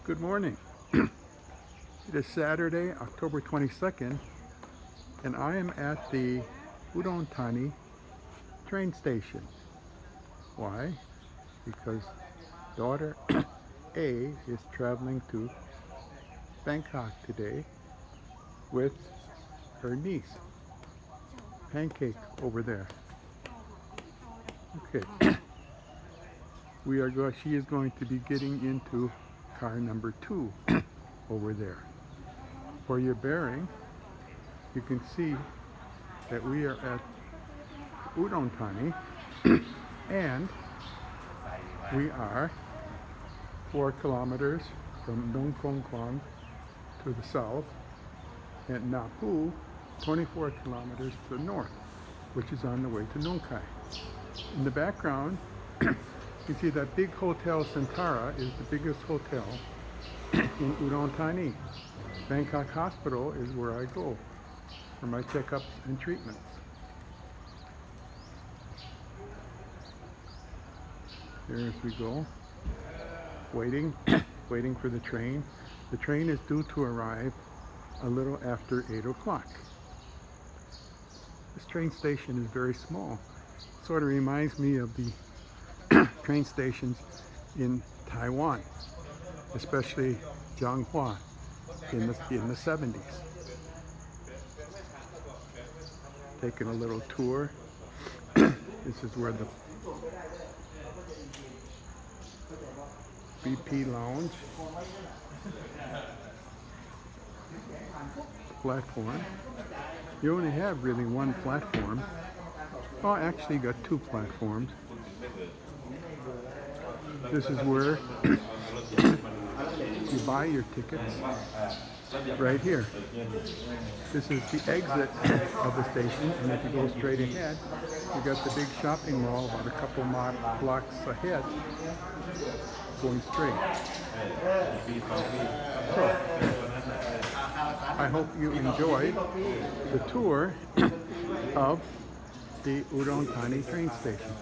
Good morning. It is Saturday, October 22nd, and I am at the UdornThani train station. Why? Because daughter A is traveling to Bangkok today with her niece, Pancake, over there. Okay. She is going to be getting into car number 2 over there. For your bearing, you can see that we are at UdornThani and we are 4 kilometers from Nong Kong Kwan to the south and Napu 24 kilometers to the north, which is on the way to Nong Khai. In the background, you see that big hotel Centara is the biggest hotel in UdornThani. Bangkok Hospital is where I go for my checkups and treatments. Here as we go, waiting for the train. The train is due to arrive a little after 8 o'clock. This train station is very small. Sort of reminds me of the train stations in Taiwan, especially Zhanghua in the 70s. Taking a little tour. This is where the BP Lounge platform. You only have really one platform. Oh, actually you got 2 platforms. This is where you buy your tickets, right here. This is the exit of the station, and if you go straight ahead, you got the big shopping mall about a couple blocks ahead, going straight. So, I hope you enjoyed the tour of the UdornThani train station.